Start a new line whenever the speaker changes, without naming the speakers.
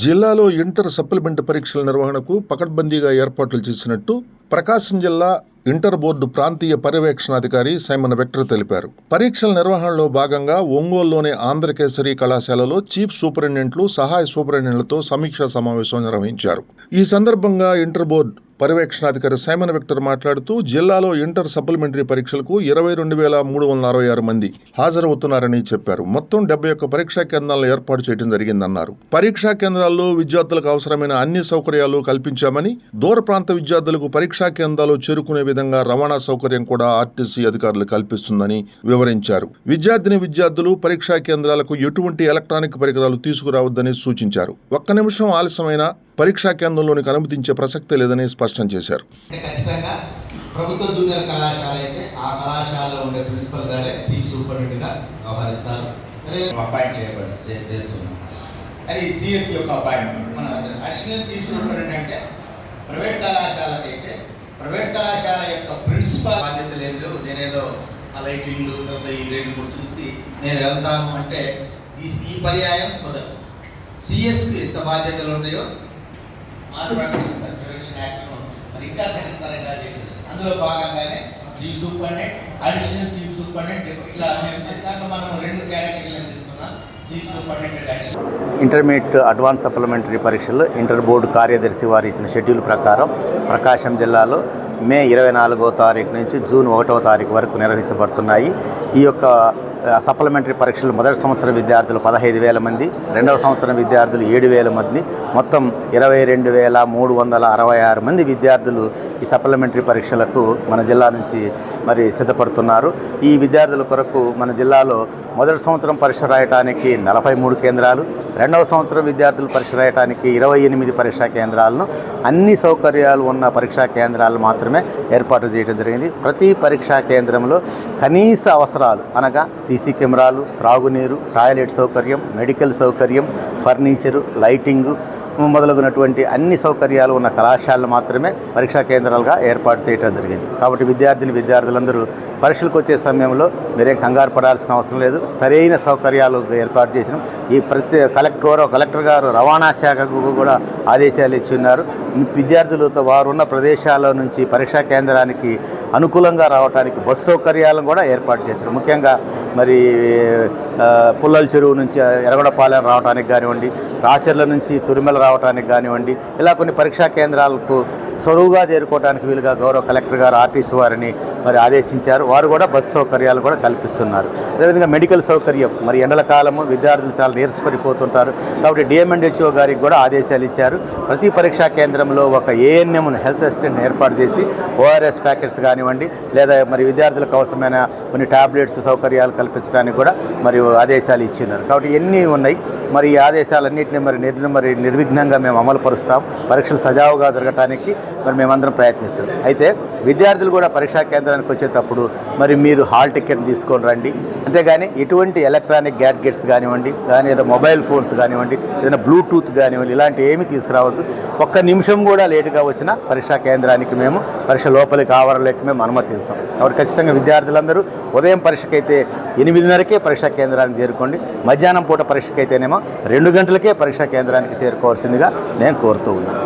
జిల్లాలో inter supplement పరీక్షల నిర్వహణకు పకడ్బందీగా ఏర్పాట్లు చేసినట్టు ప్రకాశం జిల్లా ఇంటర్ బోర్డు ప్రాంతీయ పర్యవేక్షణాధికారి సైమన్ వెక్టర్ తెలిపారు. పరీక్షల నిర్వహణలో భాగంగా ఒంగోలులోని ఆంధ్రకేసరి కళాశాలలో చీఫ్ సూపరింటెండెంట్లు, సహాయ సూపరింటెండెంట్లతో సమీక్షా సమావేశం నిర్వహించారు. ఈ సందర్భంగా ఇంటర్ బోర్డు పర్యవేక్షణాధికారి సైమన్ వెక్టర్ మాట్లాడుతూ, జిల్లాలో ఇంటర్ సప్లిమెంటరీ పరీక్షలకు 22,366 మంది హాజరవుతున్నారని చెప్పారు. మొత్తం 71 పరీక్షా కేంద్రాలను ఏర్పాటు చేయడం జరిగిందన్నారు. పరీక్షా కేంద్రాల్లో విద్యార్థులకు అవసరమైన అన్ని సౌకర్యాలు కల్పించామని, దూర ప్రాంత విద్యార్థులకు పరీక్షా కేంద్రాలు చేరుకునే విధంగా రవాణా సౌకర్యం కూడా ఆర్టీసీ అధికారులు కల్పిస్తుందని వివరించారు. విద్యార్థులు పరీక్షా కేంద్రాలకు ఎటువంటి ఎలక్ట్రానిక్ పరికరాలు తీసుకురావద్దని సూచించారు. ఒక్క నిమిషం ఆలస్యమైన పరీక్షా కేంద్రంలోనికి అనుమతించే ప్రసక్తే లేదని స్పష్టం చేశారు.
ఖచ్చితంగా ప్రభుత్వ జూనియర్ కళాశాల అయితే ఆ కళాశాలలో ఉండే ప్రిన్సిపల్ గారే చీఫ్ సూపరింటెండెంట్గా వ్యవహరిస్తారు. అదే అపాయింట్ చేస్తున్నాం. అది సిఎస్ యొక్క అపాయింట్మెంట్. మన అడిషనల్ చీఫ్ సూపరింటెండెంట్ అంటే ప్రైవేట్ కళాశాలకైతే ప్రైవేట్ కళాశాల యొక్క ప్రిన్సిపల్ బాధ్యతలు ఏమి లేవు. నేనేదో ఆ లైటింగ్ ఈ రేట్లు చూసి నేను వెళ్తాను అంటే ఈ పర్యాయం కుదరదు. సిఎస్కి ఎంత బాధ్యతలు ఉన్నాయో ఇంకా కఠినతరంగా చేయడం. అందులో భాగంగానే chief superintendent, additional chief superintendent ఇట్లా దాంట్లో మనం 2 కేటగిరీలను తీసుకున్నాం. Chief superintendent, additional.
Intermediate advance supplementary పరీక్షలు ఇంటర్ బోర్డు కార్యదర్శి వారు ఇచ్చిన షెడ్యూల్ ప్రకారం ప్రకాశం జిల్లాలో మే 24వ తారీఖు నుంచి జూన్ 1వ తారీఖు వరకు నిర్వహించబడుతున్నాయి. ఈ యొక్క సప్లిమెంటరీ పరీక్షలు మొదటి సంవత్సరం విద్యార్థులు 15,000 మంది, రెండవ సంవత్సరం విద్యార్థులు 7,000 మంది, మొత్తం 22,366 మంది విద్యార్థులు ఈ సప్లిమెంటరీ పరీక్షలకు మన జిల్లా నుంచి మరి సిద్ధపడుతున్నారు. ఈ విద్యార్థుల కొరకు మన జిల్లాలో మొదటి సంవత్సరం పరీక్ష రాయడానికి 43 కేంద్రాలు, రెండవ సంవత్సరం విద్యార్థులు పరీక్ష రాయడానికి 28 పరీక్షా కేంద్రాలను, అన్ని సౌకర్యాలు ఉన్న పరీక్షా కేంద్రాలు మాత్రమే ఏర్పాటు చేయడం జరిగింది. ప్రతి పరీక్షా కేంద్రంలో కనీస అవసరాలు అనగా సీసీ కెమెరాలు, త్రాగునీరు, టాయిలెట్ సౌకర్యం, మెడికల్ సౌకర్యం, ఫర్నిచరు, లైటింగు మొదలగునటువంటి అన్ని సౌకర్యాలు ఉన్న కళాశాలలు మాత్రమే పరీక్షా కేంద్రాలుగా ఏర్పాటు చేయడం జరిగింది. కాబట్టి విద్యార్థులందరూ పరీక్షలకు వచ్చే సమయంలో మీరేం కంగారు పడాల్సిన అవసరం లేదు. సరైన సౌకర్యాలు ఏర్పాటు చేసినాం. ఈ కలెక్టర్ గారు రవాణా శాఖకు కూడా ఆదేశాలు ఇచ్చిన్నారు. విద్యార్థులతో వారు ఉన్న ప్రదేశాల నుంచి పరీక్షా కేంద్రానికి అనుకూలంగా రావడానికి బస్సు సౌకర్యాలను కూడా ఏర్పాటు చేశారు. ముఖ్యంగా మరి పుల్లల చెరువు నుంచి ఎర్రగొండపాలెం రావడానికి కానివ్వండి, రాచర్ల నుంచి తురిమెల రావడానికి కానివ్వండి, ఇలా కొన్ని పరీక్షా కేంద్రాలకు సులువుగా చేరుకోవడానికి వీలుగా గౌరవ కలెక్టర్ గారు ఆర్టీసీ వారిని మరి ఆదేశించారు. వారు కూడా బస్సు సౌకర్యాలు కూడా కల్పిస్తున్నారు. అదేవిధంగా మెడికల్ సౌకర్యం, మరి ఎండల కాలము విద్యార్థులు చాలా నీరసపడిపోతుంటారు కాబట్టి డిఎంఎండ్హెచ్ఓ గారికి కూడా ఆదేశాలు ఇచ్చారు. ప్రతి పరీక్షా కేంద్రంలో ఒక ఏఎన్ఎంను హెల్త్ అసిస్టెంట్ ఏర్పాటు చేసి ఓఆర్ఎస్ ప్యాకెట్స్ కానివ్వండి, లేదా మరి విద్యార్థులకు అవసరమైన కొన్ని టాబ్లెట్స్ సౌకర్యాలు కల్పించడానికి కూడా మరి ఆదేశాలు ఇచ్చిన్నారు. కాబట్టి ఎన్ని ఉన్నాయి. మరి ఈ ఆదేశాలన్నింటినీ మరి నిర్విఘ్నంగా మేము అమలు పరుస్తాం. పరీక్షలు సజావుగా జరగటానికి మరి మేమందరం ప్రయత్నిస్తాం. అయితే విద్యార్థులు కూడా పరీక్షా కేంద్రానికి వచ్చేటప్పుడు మరి మీరు హాల్ టికెట్ తీసుకొని రండి. అంతేగాని ఎటువంటి ఎలక్ట్రానిక్ గ్యాడ్గెట్స్ కానివ్వండి, ఏదో మొబైల్ ఫోన్స్ కానివ్వండి, ఏదైనా బ్లూటూత్ కానివ్వండి, ఇలాంటి ఏమీ తీసుకురావద్దు. ఒక్క నిమిషం కూడా లేటుగా వచ్చినా పరీక్షా కేంద్రానికి మేము పరీక్ష లోపలికి ఆవరణలోకి మేము అనుమతించాం. కాబట్టి ఖచ్చితంగా విద్యార్థులందరూ ఉదయం పరీక్షకైతే 8:30కే పరీక్షా కేంద్రానికి చేరుకోండి. మధ్యాహ్నం పూట పరీక్షకైతేనేమో 2 గంటలకే పరీక్షా కేంద్రానికి చేరుకోవాల్సిందిగా నేను కోరుతూ ఉన్నాను.